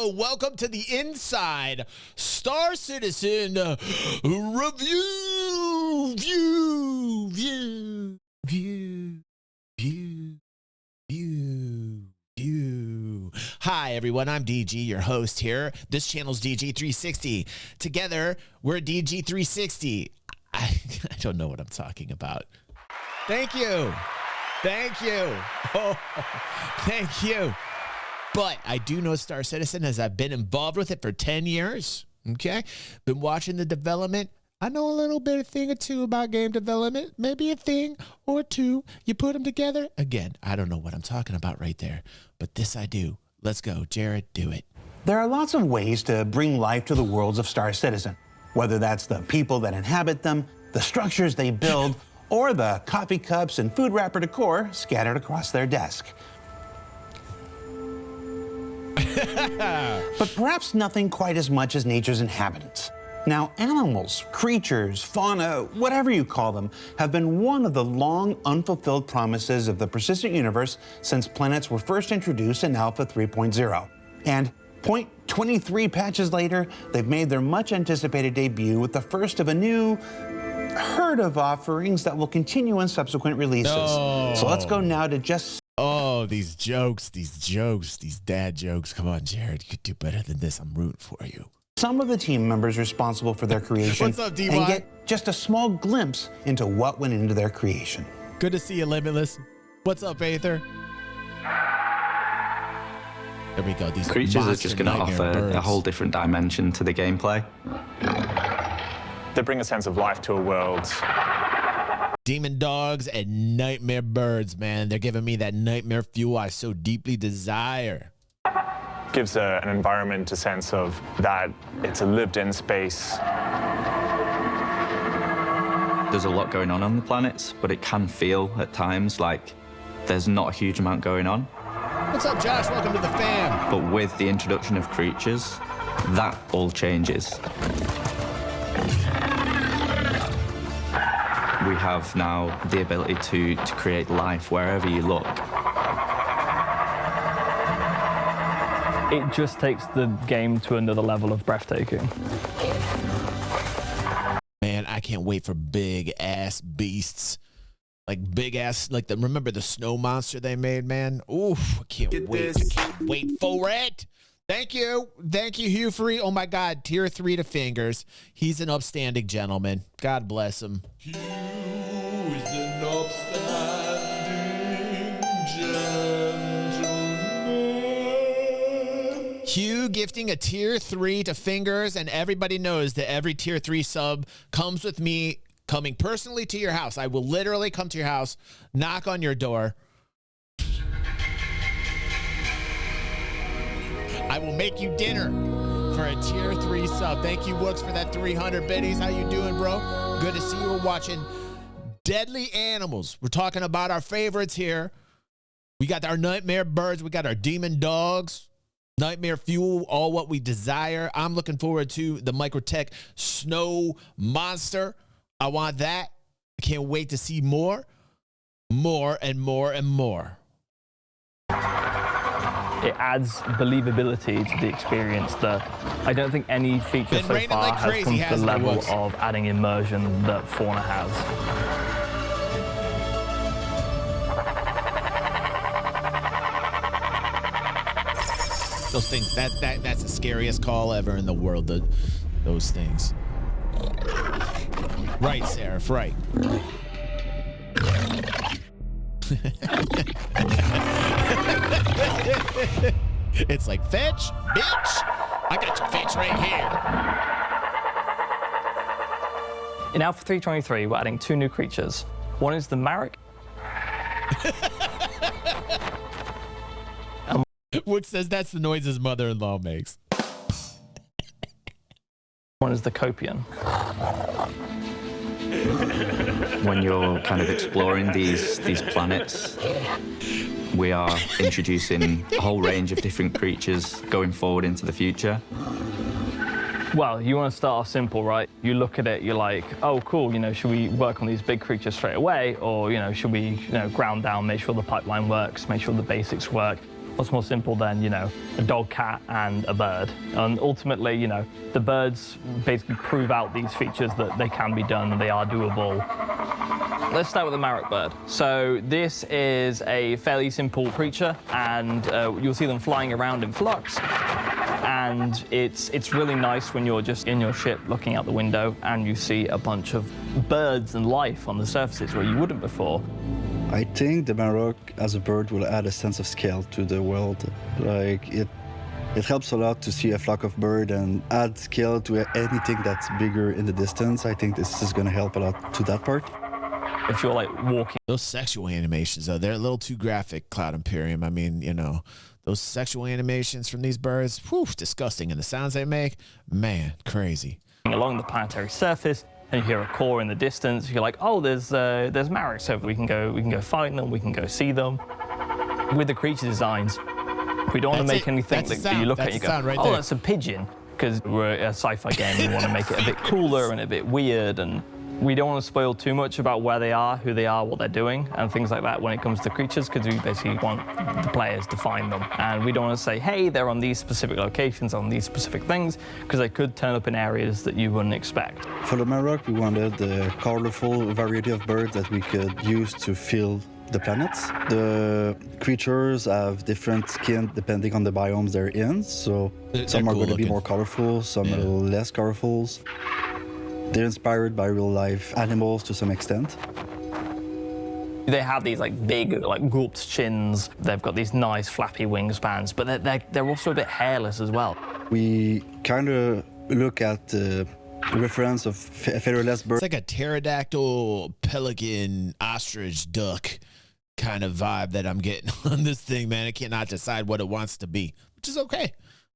Hello, welcome to the Inside Star Citizen Review. Hi, everyone. I'm DG, your host here. This channel's DG360. Together, we're DG360. I don't know what I'm talking about. Thank you. Thank you. Oh, thank you. But I do know Star Citizen as I've been involved with it for 10 years. Okay? Been watching the development. I know a little bit, a thing or two about game development. Maybe a thing or two. You put them together. Again, I don't know what I'm talking about right there. But this I do. Let's go. Jared, do it. There are lots of ways to bring life to the worlds of Star Citizen. Whether that's the people that inhabit them, the structures they build, or the coffee cups and food wrapper decor scattered across their desk. But perhaps nothing quite as much as nature's inhabitants. Now, animals, creatures, fauna, whatever you call them, have been one of the long unfulfilled promises of the persistent universe since planets were first introduced in Alpha 3.0. And 0.23 patches later, they've made their much anticipated debut with the first of a new herd of offerings that will continue in subsequent releases. No. So let's go now to just... Oh, these jokes, these dad jokes. Come on, Jared, you could do better than this. I'm rooting for you. Some of the team members responsible for their creation. What's up, D-Y? And get just a small glimpse into what went into their creation. Good to see you, Limitless. What's up, Aether? There we go. These creatures are just going to offer birds. a whole different dimension to the gameplay. They bring a sense of life to a world. Demon dogs and nightmare birds, man. They're giving me that nightmare fuel I so deeply desire. Gives an environment a sense of that it's a lived-in space. There's a lot going on the planets, but it can feel at times like there's not a huge amount going on. What's up, Josh? Welcome to the fam. But with the introduction of creatures, that all changes. We have now the ability to create life wherever you look. It just takes the game to another level of breathtaking. Man, I can't wait for big ass beasts. Like big ass, like remember the snow monster they made, man? Oof, I can't wait. I can't wait for it. Thank you, Hugh Free. Oh my God, tier 3 to fingers. He's an upstanding gentleman. God bless him. Hugh is an upstanding gentleman. Hugh gifting a tier 3 to fingers, and everybody knows that every tier 3 sub comes with me coming personally to your house. I will literally come to your house, knock on your door. I will make you dinner for a tier 3 sub. Thank you, Wooks, for that 300 biddies. How you doing, bro? Good to see you. We're watching Deadly Animals. We're talking about our favorites here. We got our nightmare birds. We got our demon dogs. Nightmare fuel, all what we desire. I'm looking forward to the Microtech snow monster. I want that. I can't wait to see more and more and more. It adds believability to the experience that I don't think any feature so far like has come to the level Woods. of adding immersion that Fauna has. Those things, that's the scariest call ever in the world, those things. Right, Seraph, right. It's like, fetch, bitch. I got your fetch right here. In Alpha 3.23, we're adding 2 new creatures. One is the Marek. Wood says that's the noise his mother-in-law makes. One is the Copion. When you're kind of exploring these planets, we are introducing a whole range of different creatures going forward into the future. Well, you want to start off simple, right? You look at it, you're like, oh, cool, should we work on these big creatures straight away? Or, should we, ground down, make sure the pipeline works, make sure the basics work? What's more simple than, a dog, cat, and a bird? And ultimately, the birds basically prove out these features that they can be done and they are doable. Let's start with the marrock bird. So this is a fairly simple creature, and you'll see them flying around in flux. And it's really nice when you're just in your ship looking out the window and you see a bunch of birds and life on the surfaces where you wouldn't before. I think the marrock as a bird will add a sense of scale to the world. Like it helps a lot to see a flock of birds and add scale to anything that's bigger in the distance. I think this is going to help a lot to that part. If you're like walking. Those sexual animations, though, they're a little too graphic, Cloud Imperium. I mean, those sexual animations from these birds, whew, disgusting. And the sounds they make, man, crazy. Along the planetary surface, and you hear a core in the distance. You're like, oh, there's marrocks over. We can go find them. We can go see them. With the creature designs, we don't want to make anything that you look at and you go, right oh, there. That's a pigeon, because we're a sci-fi game. We want to make it a bit cooler and a bit weird, and we don't want to spoil too much about where they are, who they are, what they're doing, and things like that when it comes to creatures, because we basically want the players to find them. And we don't want to say, hey, they're on these specific locations, on these specific things, because they could turn up in areas that you wouldn't expect. For the marrock, we wanted the colorful variety of birds that we could use to fill the planets. The creatures have different skin depending on the biomes they're in, so some are going to be more colorful, some a little less colorful. They're inspired by real-life animals to some extent. They have these big gulped chins. They've got these nice flappy wingspans, but they're also a bit hairless as well. We kind of look at the reference of featherless birds. It's like a pterodactyl, pelican, ostrich, duck kind of vibe that I'm getting on this thing, man. It cannot decide what it wants to be, which is okay.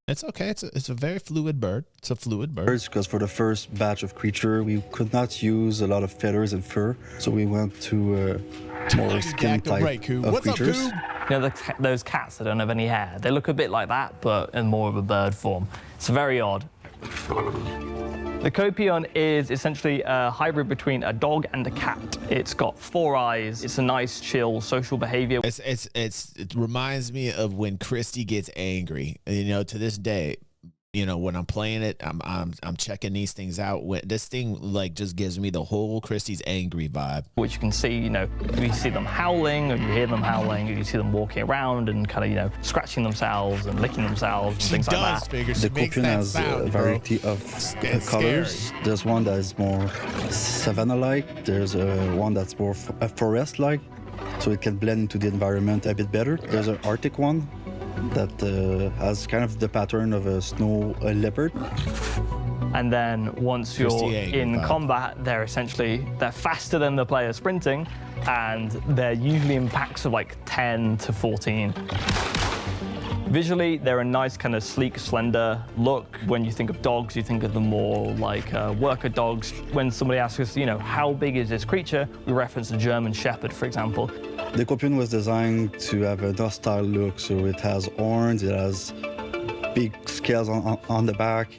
It's okay. It's a very fluid bird. It's a fluid bird. Because for the first batch of creature, we could not use a lot of feathers and fur, so we went to more skin type of What's creatures. Up, Those cats that don't have any hair, they look a bit like that, but in more of a bird form. It's very odd. The Copion is essentially a hybrid between a dog and a cat. It's got 4 eyes. It's a nice, chill, social behavior. It reminds me of when Christy gets angry. To this day, when I'm playing it, I'm checking these things out. This thing just gives me the whole Christy's angry vibe. Which you can see, you see them howling, or you hear them howling, or you see them walking around and kind of, scratching themselves and licking themselves and things like that. The Copion has a variety of colors. There's one that is more savanna-like. There's one that's more forest-like, so it can blend into the environment a bit better. There's an Arctic one that has kind of the pattern of a snow leopard. And then once you're in combat, they're faster than the player sprinting, and they're usually in packs of 10 to 14. Visually, they're a nice kind of sleek, slender look. When you think of dogs, you think of them more like worker dogs. When somebody asks us, how big is this creature, we reference a German Shepherd, for example. The Copion was designed to have a hostile look, so it has horns, it has big scales on the back.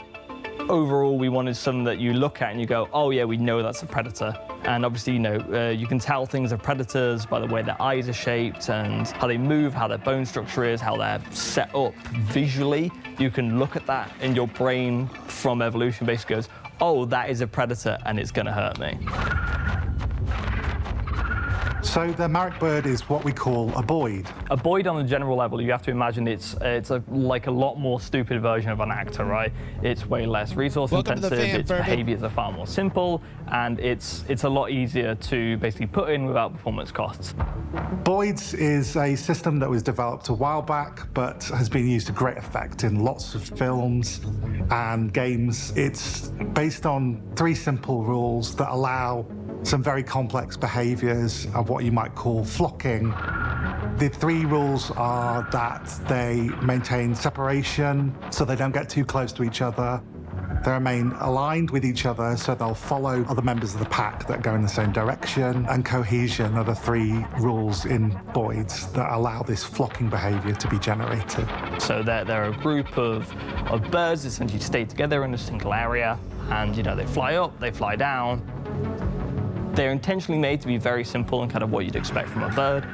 Overall, we wanted something that you look at and you go, oh yeah, we know that's a predator. And obviously, you can tell things are predators by the way their eyes are shaped and how they move, how their bone structure is, how they're set up visually. You can look at that in your brain from evolution, basically goes, oh, that is a predator and it's gonna hurt me. So the marrock bird is what we call a boid. A boid on a general level, you have to imagine it's a lot more stupid version of an actor, right? It's way less resource intensive, its behaviors are far more simple, and it's a lot easier to basically put in without performance costs. Boids is a system that was developed a while back, but has been used to great effect in lots of films and games. It's based on 3 simple rules that allow some very complex behaviors of what you might call flocking. The 3 rules are that they maintain separation, so they don't get too close to each other. They remain aligned with each other, so they'll follow other members of the pack that go in the same direction. And cohesion are the 3 rules in boids that allow this flocking behavior to be generated. So they're a group of birds that essentially stay together in a single area, and they fly up, they fly down. They're intentionally made to be very simple and kind of what you'd expect from a bird.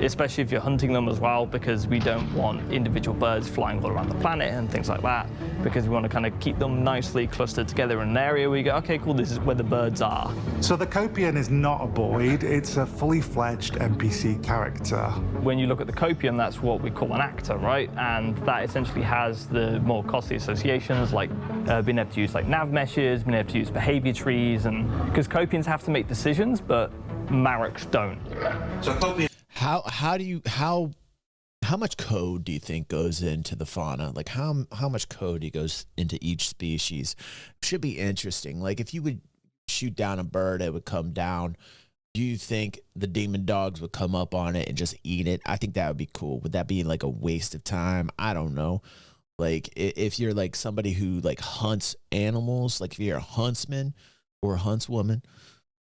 especially if you're hunting them as well, because we don't want individual birds flying all around the planet and things like that, because we want to kind of keep them nicely clustered together in an area where you go, okay, cool, this is where the birds are. So the Copion is not a Boyd, it's a fully fledged NPC character. When you look at the Copion, that's what we call an actor, right? And that essentially has the more costly associations, like being able to use like nav meshes, being able to use behavior trees, and because Copions have to make decisions, but Maroks don't. So Copion. How much code do you think goes into the fauna? Like how much code goes into each species? Should be interesting. Like if you would shoot down a bird, it would come down. Do you think the demon dogs would come up on it and just eat it? I think that would be cool. Would that be like a waste of time? I don't know. Like if you're like somebody who like hunts animals, like if you're a huntsman or a huntswoman,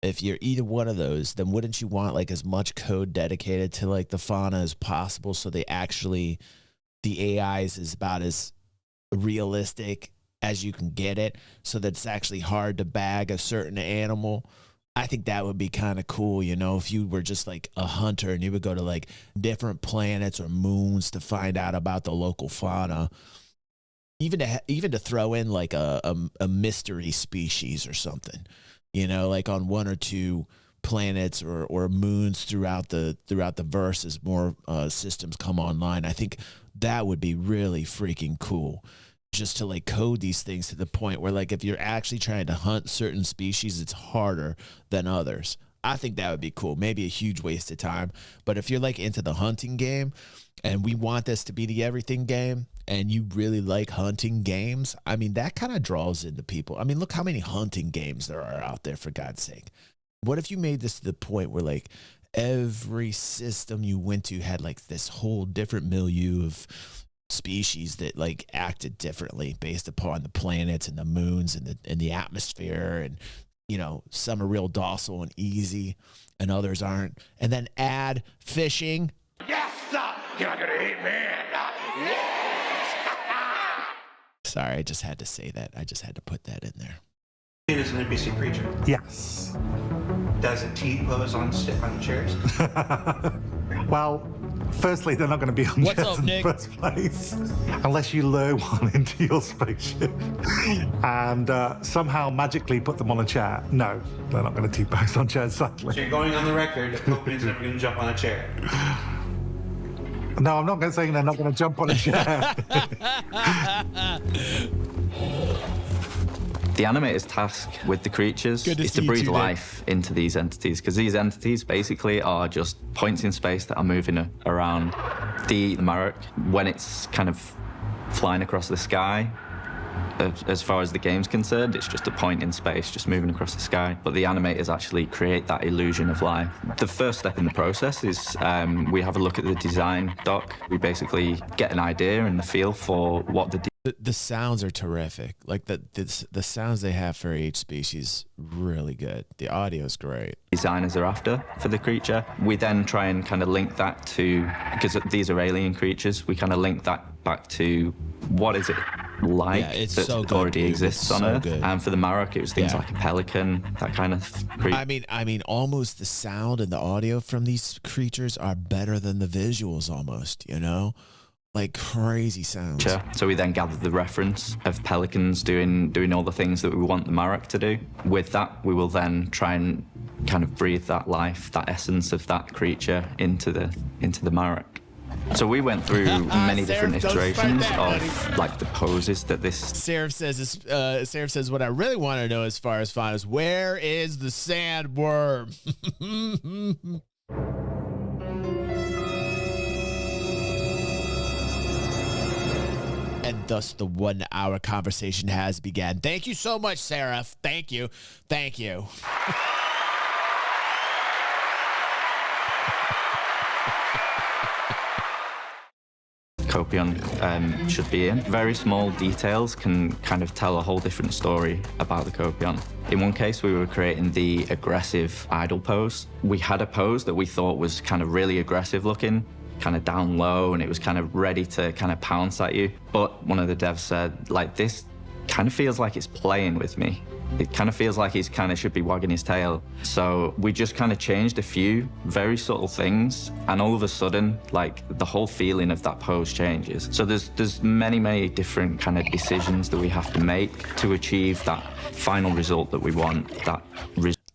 if you're either one of those, then wouldn't you want like as much code dedicated to like the fauna as possible, so they actually, the AIs is about as realistic as you can get it, so that it's actually hard to bag a certain animal? I think that would be kind of cool, you know, if you were just like a hunter and you would go to like different planets or moons to find out about the local fauna. Even to throw in like a mystery species or something, you know, like on one or two planets or moons throughout the verse as more systems come online. I think that would be really freaking cool, just to like code these things to the point where like if you're actually trying to hunt certain species, it's harder than others. I think that would be cool. Maybe a huge waste of time, but if you're like into the hunting game and we want this to be the everything game and you really like hunting games, I mean, that kind of draws into people. I mean, look how many hunting games there are out there, for God's sake. What if you made this to the point where like every system you went to had like this whole different milieu of species that like acted differently based upon the planets and the moons and the atmosphere, and you know, some are real docile and easy and others aren't, and then add fishing. Yes, you're not gonna eat me. Yes. Sorry, I just had to say that. I just had to put that in there. It is an NPC creature. Yes. Does it T-pose on chairs? Well, firstly, they're not going to be on What's chairs up, in the Nick? first place, unless you lure one into your spaceship and somehow magically put them on a chair. No, they're not going to T-pose on chairs, sadly. So you're going on the record that Copion's never going to jump on a chair. No, I'm not going to say they're not going to jump on a chair. The animator's task with the creatures is to breathe life into these entities, because these entities basically are just points in space that are moving around. The Marok, when it's kind of flying across the sky, as far as the game's concerned, it's just a point in space, just moving across the sky. But the animators actually create that illusion of life. The first step in the process is we have a look at the design doc. We basically get an idea and the feel for what the sounds are terrific. Like the sounds they have for each species, really good. The audio is great. Designers are after for the creature. We then try and kind of link that to, because these are alien creatures, we kind of link that back to what is it like that so already exists on Earth. Good. And for the Marok, it was things like a pelican, that kind of creature. I mean, almost the sound and the audio from these creatures are better than the visuals almost, you know? Like crazy sounds. So we then gather the reference of pelicans doing all the things that we want the Marok to do. With that, we will then try and kind of breathe that life, that essence of that creature into the Marok. So we went through many different iterations of like the poses that this. Seraph says, what I really want to know as far as Fauna is, where is the sandworm? And thus the 1 hour conversation has begun. Thank you so much, Seraph. Thank you. Thank you. Copion should be in. Very small details can kind of tell a whole different story about the Copion. In one case, we were creating the aggressive idle pose. We had a pose that we thought was kind of really aggressive looking, kind of down low, and it was kind of ready to kind of pounce at you. But one of the devs said, like, this kind of feels like it's playing with me. It kind of feels like he's kind of should be wagging his tail. So we just kind of changed a few very subtle things, and all of a sudden, like, the whole feeling of that pose changes. So there's many different kind of decisions that we have to make to achieve that final result that we want.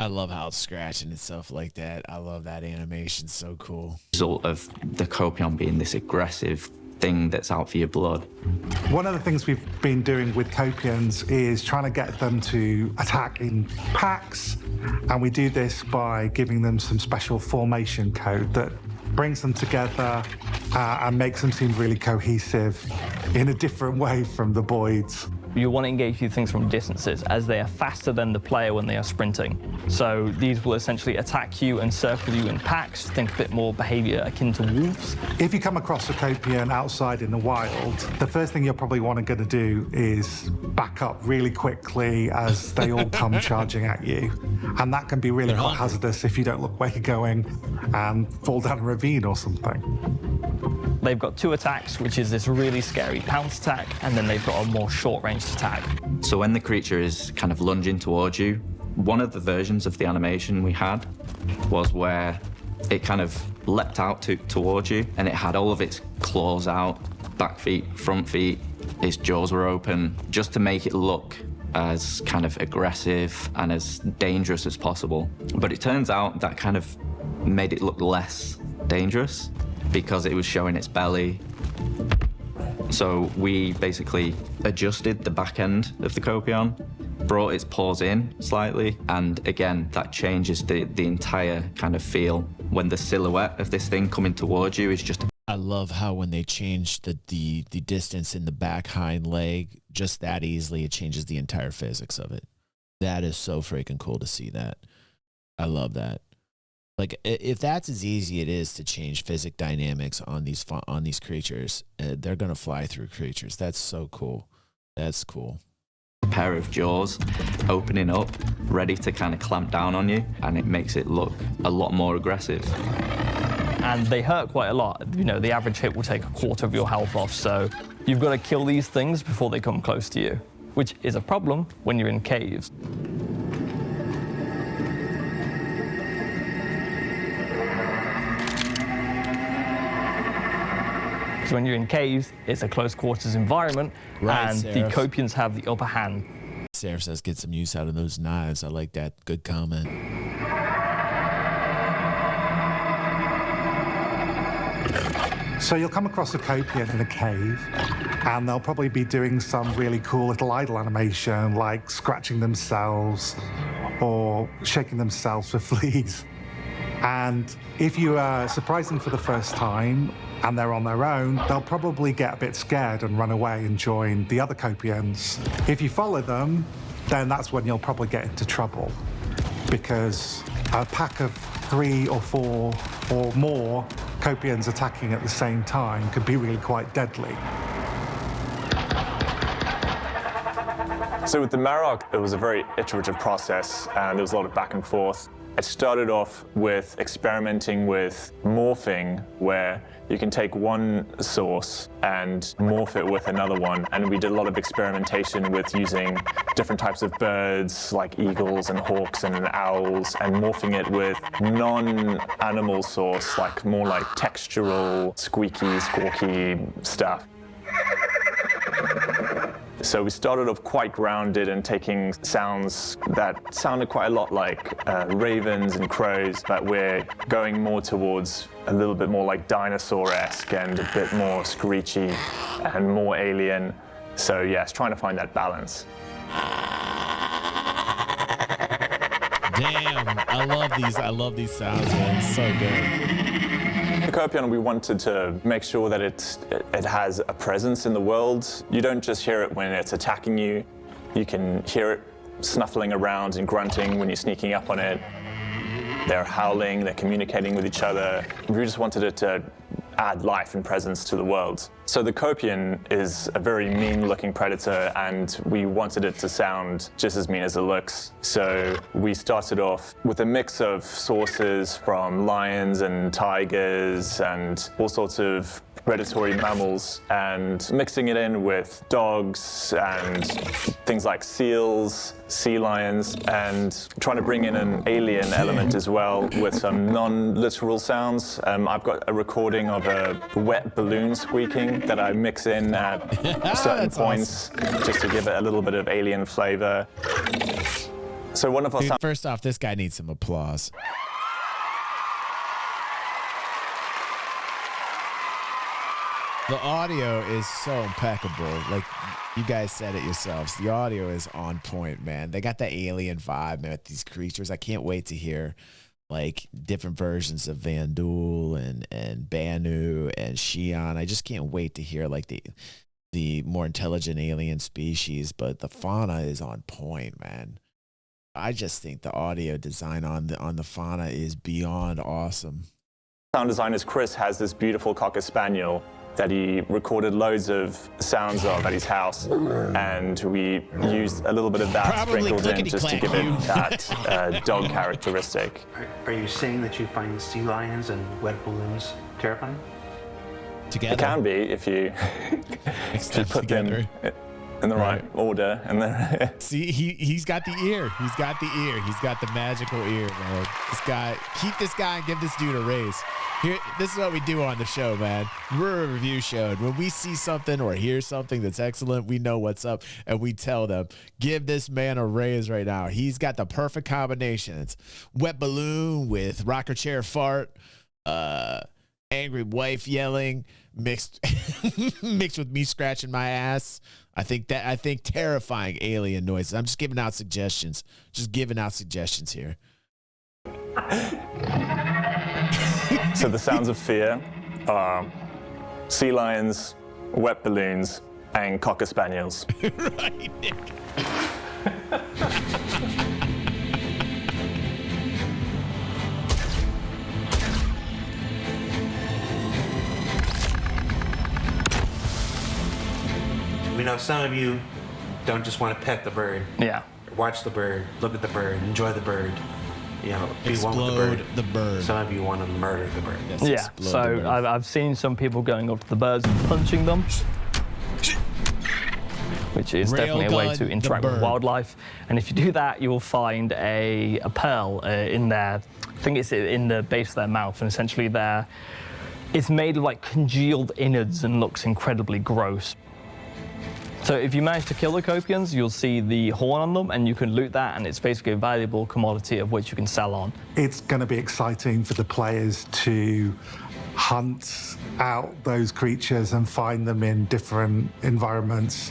I love how it's scratching itself like that. I love that animation. So cool. Result of the Copion being this aggressive thing that's out for your blood. One of the things we've been doing with Copions is trying to get them to attack in packs, and we do this by giving them some special formation code that brings them together and makes them seem really cohesive in a different way from the Boids. You want to engage these things from distances, as they are faster than the player when they are sprinting. So these will essentially attack you and circle you in packs. Think a bit more behavior akin to wolves. If you come across a Copion outside in the wild, the first thing you're probably going to do is back up really quickly as they all come charging at you. And that can be really quite hazardous if you don't look where you're going and fall down a ravine or something. They've got 2 attacks, which is this really scary pounce attack, and then they've got a more short-range attack. So when the creature is kind of lunging towards you, one of the versions of the animation we had was where it kind of leapt out towards you, and it had all of its claws out, back feet, front feet, its jaws were open, just to make it look as kind of aggressive and as dangerous as possible. But it turns out that kind of made it look less dangerous because it was showing its belly. So we basically adjusted the back end of the Copion, brought its paws in slightly, and again, that changes the entire kind of feel when the silhouette of this thing coming towards you is just... I love how when they change the distance in the back hind leg, just that easily, it changes the entire physics of it. That is so freaking cool to see that. I love that. Like, if that's as easy it is to change physic dynamics on these creatures, they're gonna fly through creatures. That's so cool. That's cool. A pair of jaws opening up, ready to kind of clamp down on you, and it makes it look a lot more aggressive. And they hurt quite a lot. You know, the average hit will take a quarter of your health off, so you've got to kill these things before they come close to you, which is a problem when you're in caves. So when you're in caves, it's a close quarters environment, right, and Seraph. the Copions have the upper hand. Seraph says, get some use out of those knives. I like that. Good comment. So you'll come across a Copion in a cave, and they'll probably be doing some really cool little idle animation, like scratching themselves or shaking themselves for fleas. And if you surprise them for the first time and they're on their own, they'll probably get a bit scared and run away and join the other Copions. If you follow them, then that's when you'll probably get into trouble, because a pack of 3 or 4 or more Copions attacking at the same time could be really quite deadly. So with the Marok, it was a very iterative process, and there was a lot of back and forth. It started off with experimenting with morphing, where you can take one source and morph it with another one. And we did a lot of experimentation with using different types of birds, like eagles and hawks and owls, and morphing it with non-animal source, like more like textural, squeaky, squawky stuff. So we started off quite grounded and taking sounds that sounded quite a lot like ravens and crows, but we're going more towards a little bit more like dinosaur-esque and a bit more screechy and more alien. So yes, trying to find that balance. Damn, I love these sounds, man. It's so good. The Copion, we wanted to make sure that it has a presence in the world. You don't just hear it when it's attacking you. You can hear it snuffling around and grunting when you're sneaking up on it. They're howling, they're communicating with each other. We just wanted it to add life and presence to the world. So the Copion is a very mean-looking predator, and we wanted it to sound just as mean as it looks. So we started off with a mix of sources from lions and tigers and all sorts of predatory mammals and mixing it in with dogs and things like seals, sea lions, and trying to bring in an alien element as well with some non-literal sounds. I've got a recording of a wet balloon squeaking that I mix in at certain points just to give it a little bit of alien flavor. So one of our Dude, first off, this guy needs some applause. The audio is so impeccable. Like you guys said it yourselves. The audio is on point, man. They got the alien vibe, man, with these creatures. I can't wait to hear like different versions of Van Duel and Banu and Xi'an. I just can't wait to hear like the more intelligent alien species, but the fauna is on point, man. I just think the audio design on the fauna is beyond awesome. Sound designer Chris has this beautiful Cocker Spaniel that he recorded loads of sounds of at his house, and we used a little bit of that sprinkled in just to give it that dog characteristic. Are you saying that you find sea lions and wet balloons terrifying? Together. It can be if you just put them in the right order. And then see, he's got the ear. He's got the ear. He's got the magical ear, man. This guy, keep this guy and give this dude a raise. Here, this is what we do on the show, man. We're a review show, and when we see something or hear something that's excellent, we know what's up, and we tell them, give this man a raise right now. He's got the perfect combination. It's wet balloon with rocker chair fart, angry wife yelling, mixed with me scratching my ass. I think terrifying alien noises. I'm just giving out suggestions. Just giving out suggestions here. So the sounds of fear are sea lions, wet balloons, and Cocker Spaniels. Right, Nick. We know some of you don't just want to pet the bird. Yeah. Watch the bird, look at the bird, enjoy the bird. You know, be one with Explode the bird. Some of you want to murder the bird. Yes, Yeah, explode the so bird. I've seen some people going up to the birds and punching them, which is definitely a way Railgun to the interact with bird. wildlife. And if you do that, you will find a pearl in there. I think it's in the base of their mouth, and essentially it's made of like congealed innards and looks incredibly gross. So if you manage to kill the Copions, you'll see the horn on them, and you can loot that, and it's basically a valuable commodity of which you can sell on. It's going to be exciting for the players to hunt out those creatures and find them in different environments.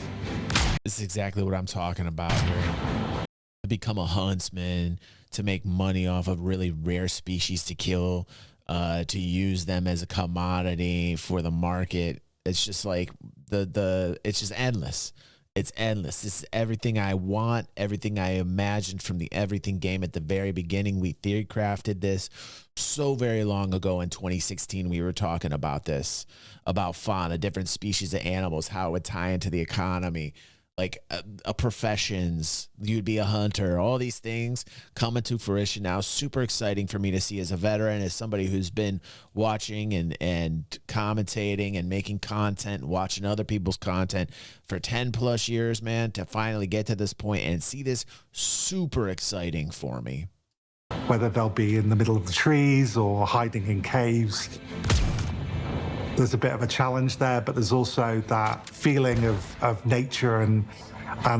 This is exactly what I'm talking about here. To become a huntsman, to make money off of really rare species to kill, to use them as a commodity for the market. It's just like it's just endless. It's endless. This is everything I want, everything I imagined from the everything game at the very beginning. We theory crafted this so very long ago in 2016. We were talking about this, about fauna, different species of animals, how it would tie into the economy, like professions. You'd be a hunter. All these things coming to fruition now. Super exciting for me to see as a veteran, as somebody who's been watching and commentating and making content, watching other people's content for 10 plus years, man, to finally get to this point and see this. Super exciting for me. Whether they'll be in the middle of the trees or hiding in caves. There's a bit of a challenge there, but there's also that feeling of nature and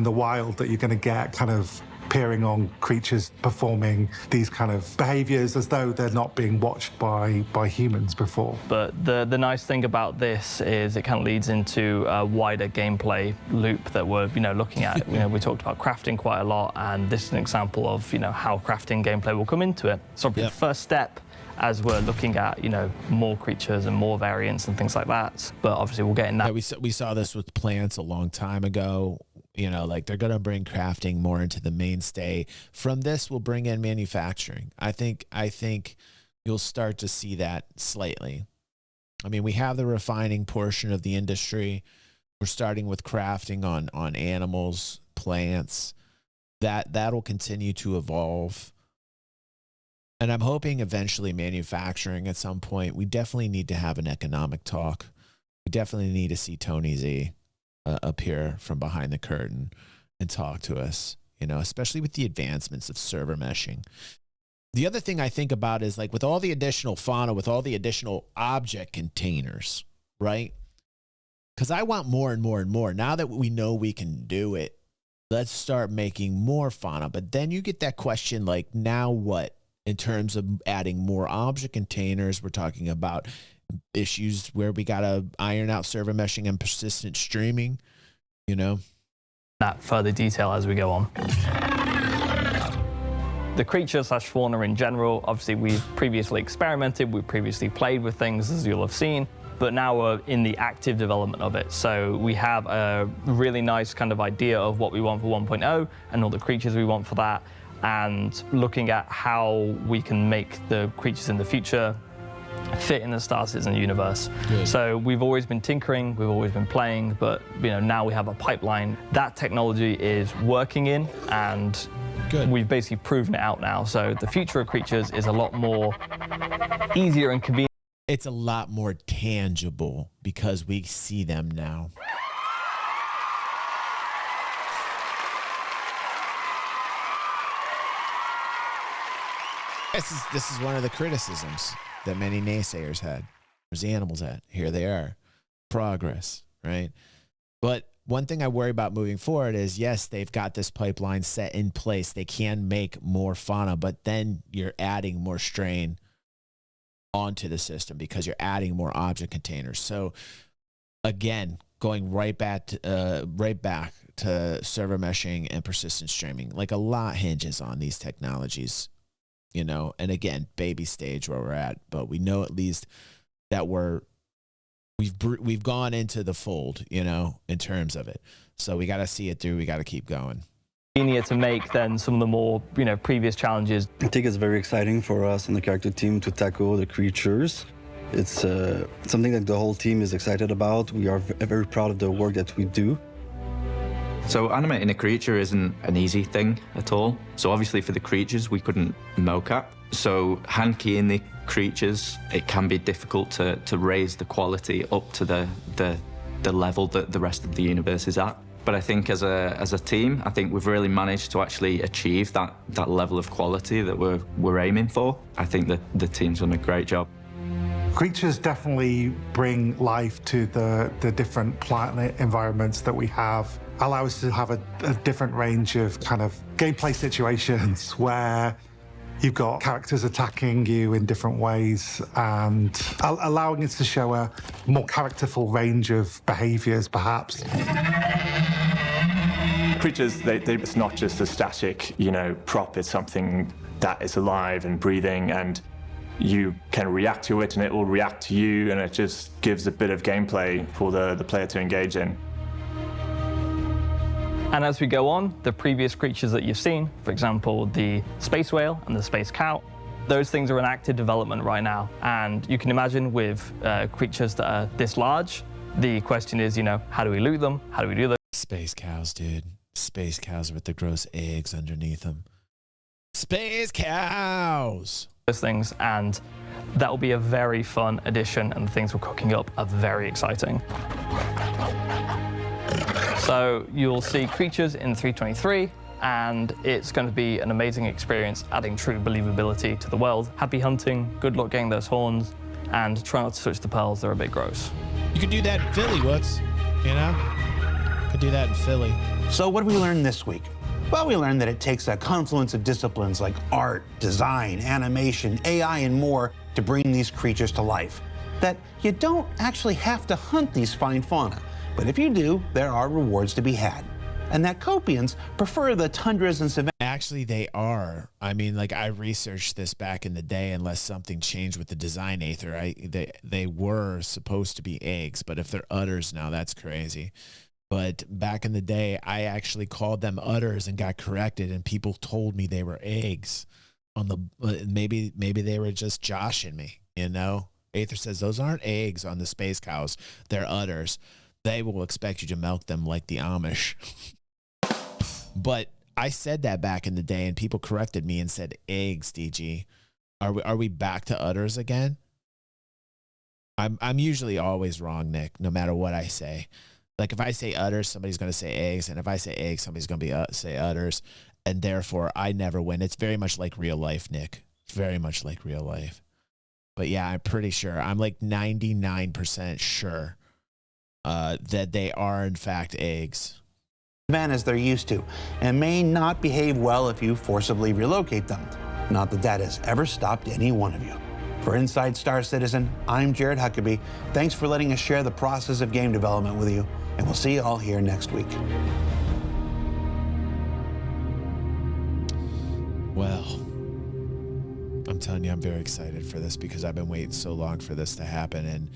the wild that you're going to get kind of peering on creatures performing these kind of behaviors as though they're not being watched by humans before. But the nice thing about this is it kind of leads into a wider gameplay loop that we're looking at. We talked about crafting quite a lot, and this is an example of how crafting gameplay will come into it. So the first step, as we're looking at, more creatures and more variants and things like that. But obviously we'll get in that. Yeah, we saw this with plants a long time ago. Like they're going to bring crafting more into the mainstay. From this, we'll bring in manufacturing. I think you'll start to see that slightly. I mean, we have the refining portion of the industry. We're starting with crafting on animals, plants. That'll continue to evolve. And I'm hoping eventually manufacturing at some point. We definitely need to have an economic talk We definitely need to see Tony Z appear from behind the curtain and talk to us, you know, especially with the advancements of server meshing. The other thing I think about is like with all the additional fauna, with all the additional object containers, right? Because I want more and more and more. Now that we know we can do it, let's start making more fauna. But then you get that question like, now what? In terms of adding more object containers, we're talking about issues where we got to iron out server meshing and persistent streaming, you know? That further detail as we go on. The creature / fauna in general, obviously we've previously experimented, we've previously played with things, as you'll have seen, but now we're in the active development of it. So we have a really nice kind of idea of what we want for 1.0 and all the creatures we want for that, and looking at how we can make the creatures in the future fit in the Star Citizen universe. Good. So we've always been tinkering, we've always been playing, but you know, now we have a pipeline. That technology is working in, and good. We've basically proven it out now. So the future of creatures is a lot more easier and convenient. It's a lot more tangible because we see them now. This is one of the criticisms that many naysayers had. Where's the animals at? Here they are. Progress, right? But one thing I worry about moving forward is, yes, they've got this pipeline set in place. They can make more fauna, but then you're adding more strain onto the system because you're adding more object containers. So again, going right back to server meshing and persistent streaming, like a lot hinges on these technologies, you know, and again, baby stage where we're at, but we know at least that we've gone into the fold, you know, in terms of it. So we got to see it through. We got to keep going. Easier to make than some of the more, you know, previous challenges. I think it's very exciting for us and the character team to tackle the creatures. It's something that the whole team is excited about. We are very proud of the work that we do. So animating a creature isn't an easy thing at all. So obviously for the creatures, we couldn't mocap. So hand keying the creatures, it can be difficult to raise the quality up to the level that the rest of the universe is at. But I think as a team, I think we've really managed to actually achieve that level of quality that we're aiming for. I think that the team's done a great job. Creatures definitely bring life to the different planet environments that we have, allow us to have a different range of kind of gameplay situations where you've got characters attacking you in different ways and allowing us to show a more characterful range of behaviors, perhaps. Creatures, it's not just a static, you know, prop. It's something that is alive and breathing, and you can react to it and it will react to you, and it just gives a bit of gameplay for the player to engage in. And as we go on, the previous creatures that you've seen, for example, the space whale and the space cow, those things are in active development right now. And you can imagine with creatures that are this large, the question is, you know, how do we loot them? How do we do those? Space cows, dude. Space cows with the gross eggs underneath them. Space cows! Those things, and that will be a very fun addition, and the things we're cooking up are very exciting. So you'll see creatures in 3.23, and it's going to be an amazing experience, adding true believability to the world. Happy hunting, good luck getting those horns, and try not to touch the pearls, they're a bit gross. You could do that in Philly, Woods, you know? Could do that in Philly. So what did we learn this week? Well, we learned that it takes a confluence of disciplines like art, design, animation, AI, and more to bring these creatures to life. That you don't actually have to hunt these fine fauna, but if you do, there are rewards to be had. And that Copians prefer the tundras and savannas. Actually, they are. I mean, like, I researched this back in the day, unless something changed with the design aether. They were supposed to be eggs, but if they're udders now, that's crazy. But back in the day, I actually called them udders and got corrected, and people told me they were eggs. Maybe they were just joshing me, you know? Aether says those aren't eggs on the space cows. They're udders. They will expect you to milk them like the Amish. But I said that back in the day, and people corrected me and said eggs, DG. Are we back to udders again? I'm usually always wrong, Nick, no matter what I say. Like if I say udders, somebody's going to say eggs. And if I say eggs, somebody's going to say udders. And therefore, I never win. It's very much like real life, Nick. Very much like real life. But yeah, I'm pretty sure. I'm like 99% sure that they are, in fact, eggs. Men as they're used to, and may not behave well if you forcibly relocate them. Not that that has ever stopped any one of you. For Inside Star Citizen, I'm Jared Huckabee. Thanks for letting us share the process of game development with you, and we'll see you all here next week. Well, I'm telling you, I'm very excited for this because I've been waiting so long for this to happen, and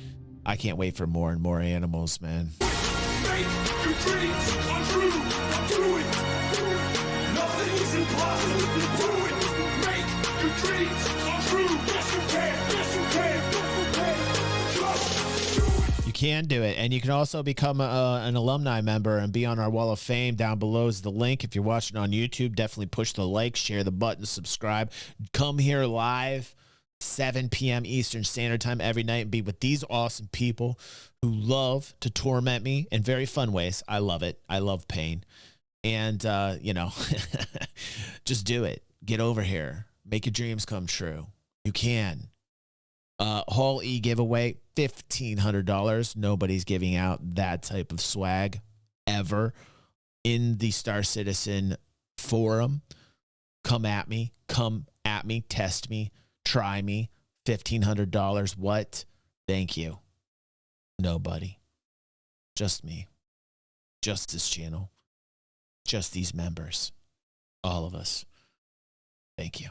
I can't wait for more and more animals, man. Make your dreams come true. Do it. Nothing is impossible. Do it. Make your dreams come true. Yes, you can. Yes, you can. Just do it. You can do it, and you can also become an alumni member and be on our wall of fame. Down below is the link. If you're watching on YouTube, definitely push the like, share the button, subscribe. Come here live, 7 p.m. Eastern Standard Time every night, and be with these awesome people who love to torment me in very fun ways. I love it. I love pain. And, you know, just do it. Get over here. Make your dreams come true. You can. Hall E giveaway, $1,500. Nobody's giving out that type of swag ever in the Star Citizen forum. Come at me, test me, try me. $1,500. What? Thank you. Nobody. Just me. Just this channel. Just these members. All of us. Thank you.